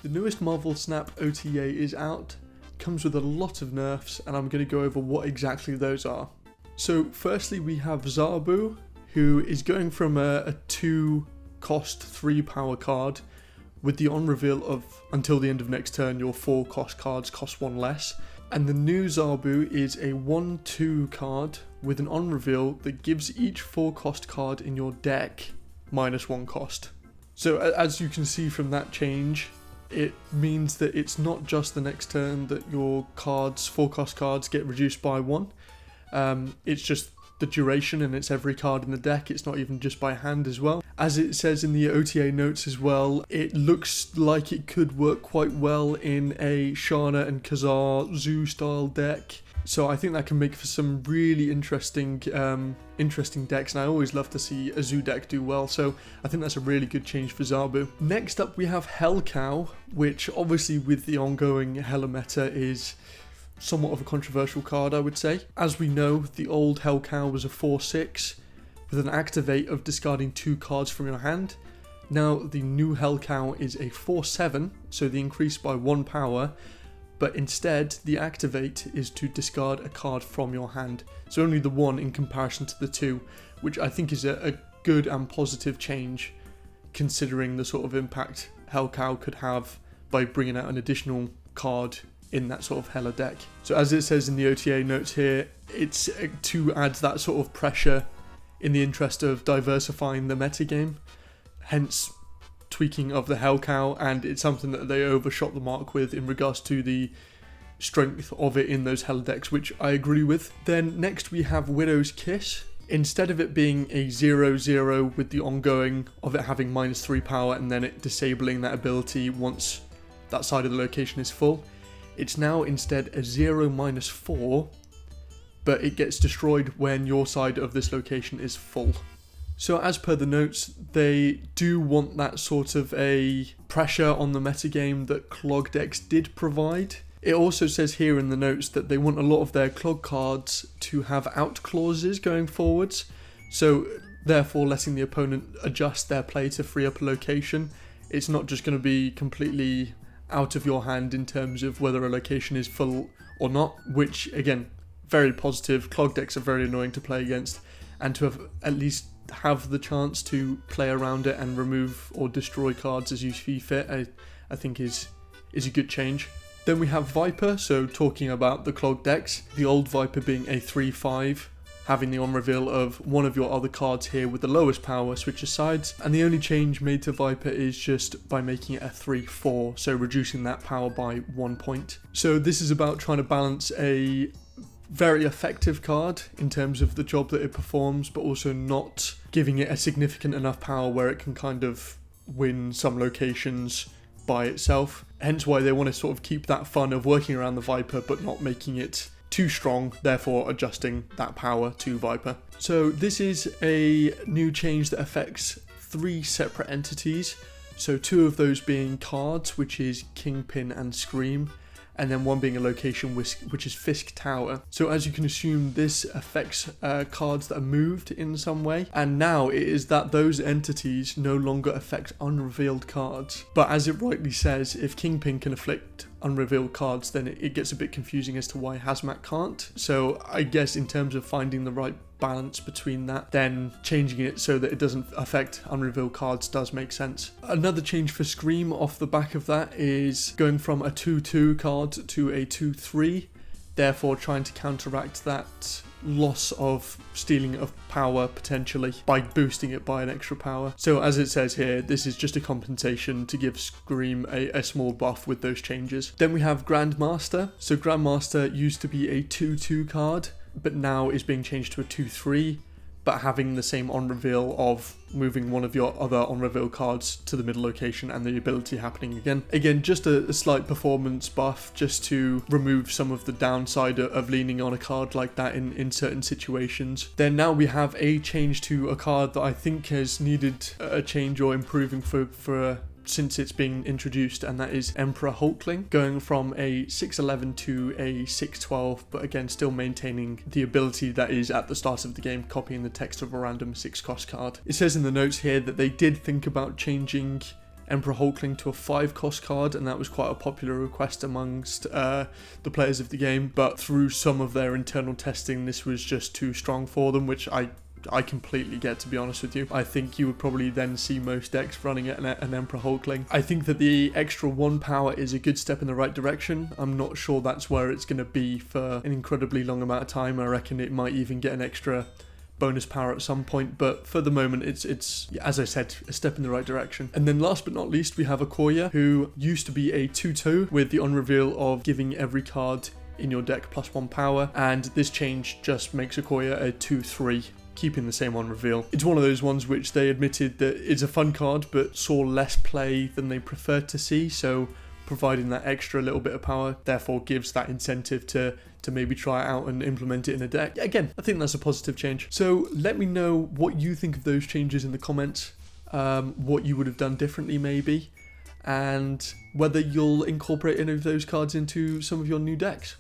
The newest Marvel Snap OTA is out, comes with a lot of nerfs, and I'm going to go over what exactly those are. So firstly we have ZABU, who is going from a 2 cost 3 power card with the on reveal of until the end of next turn your 4 cost cards cost 1 less. And the new ZABU is a 1/2 card with an on reveal that gives each 4 cost card in your deck -1 cost. So as you can see from that change, it means that it's not just the next turn that your cards, 4 cost cards, get reduced by 1. It's just the duration, and it's every card in the deck. It's not even just by hand as well. As it says in the OTA notes as well, it looks like it could work quite well in a Shana and Khazar Zoo style deck. So I think that can make for some really interesting decks, and I always love to see a Zoo deck do well, so I think that's a really good change for ZABU. Next up we have Hellcow, which obviously with the ongoing Hella meta is somewhat of a controversial card, I would say. As we know, the old Hellcow was a 4/6 with an activate of discarding 2 cards from your hand. Now the new Hellcow is a 4/7, so the increase by 1 power, but instead the activate is to discard a card from your hand. So only the 1 in comparison to the 2, which I think is a good and positive change considering the sort of impact Hellcow could have by bringing out an additional card in that sort of Hella deck. So as it says in the OTA notes here, it's to add that sort of pressure in the interest of diversifying the metagame, hence tweaking of the Hellcow, and it's something that they overshot the mark with in regards to the strength of it in those Hella decks, which I agree with. Then next we have Widow's Kiss. Instead of it being a 0/0 with the ongoing of it having -3 power and then it disabling that ability once that side of the location is full, it's now instead a 0/4, but it gets destroyed when your side of this location is full. So as per the notes, they do want that sort of a pressure on the metagame that Clog decks did provide. It also says here in the notes that they want a lot of their Clog cards to have out clauses going forwards, so therefore letting the opponent adjust their play to free up a location. It's not just going to be completely out of your hand in terms of whether a location is full or not, which again, very positive. Clog decks are very annoying to play against, and to have at least have the chance to play around it and remove or destroy cards as you see fit, I think is a good change. Then we have Viper, so talking about the Clog decks, the old Viper being a 3/5, having the on reveal of one of your other cards here with the lowest power switches sides, and the only change made to Viper is just by making it a 3/4, so reducing that power by 1 point. So this is about trying to balance a very effective card in terms of the job that it performs, but also not giving it a significant enough power where it can kind of win some locations by itself. Hence why they want to sort of keep that fun of working around the Viper but not making it too strong, therefore adjusting that power to Viper. So this is a new change that affects 3 separate entities, so 2 of those being cards, which is Kingpin and Scream, and then 1 being a location which is Fisk Tower. So as you can assume, this affects cards that are moved in some way, and now it is that those entities no longer affect unrevealed cards. But as it rightly says, if Kingpin can afflict unrevealed cards, then it gets a bit confusing as to why Hazmat can't. So I guess in terms of finding the right balance between that, then changing it so that it doesn't affect unrevealed cards does make sense. Another change for Scream off the back of that is going from a 2/2 card to a 2/3, therefore trying to counteract that loss of stealing of power potentially by boosting it by an extra power. So as it says here, this is just a compensation to give Scream a small buff with those changes. Then we have Grandmaster. So Grandmaster used to be a 2/2 card, but now is being changed to a 2/3, but having the same on reveal of moving one of your other on reveal cards to the middle location and the ability happening again. Again, just a slight performance buff just to remove some of the downside of leaning on a card like that in certain situations. Then now we have a change to a card that I think has needed a change or improving for since it's been introduced, and that is Emperor Hulkling, going from a 6/11 to a 6/12, but again still maintaining the ability that is at the start of the game, copying the text of a random 6 cost card. It says in the notes here that they did think about changing Emperor Hulkling to a 5 cost card, and that was quite a popular request amongst the players of the game, but through some of their internal testing this was just too strong for them, which I completely get, to be honest with you. I think you would probably then see most decks running at an Emperor Hulkling. I think that the extra 1 power is a good step in the right direction. I'm not sure that's where it's going to be for an incredibly long amount of time. I reckon it might even get an extra bonus power at some point, but for the moment it's as I said, a step in the right direction. And then last but not least, we have Okoye, who used to be a 2/2 with the on-reveal of giving every card in your deck +1 power, and this change just makes Okoye a 2/3, keeping the same on reveal. It's one of those ones which they admitted that it's a fun card but saw less play than they preferred to see, so providing that extra little bit of power therefore gives that incentive to maybe try it out and implement it in a deck. Again, I think that's a positive change. So let me know what you think of those changes in the comments, what you would have done differently maybe, and whether you'll incorporate any of those cards into some of your new decks.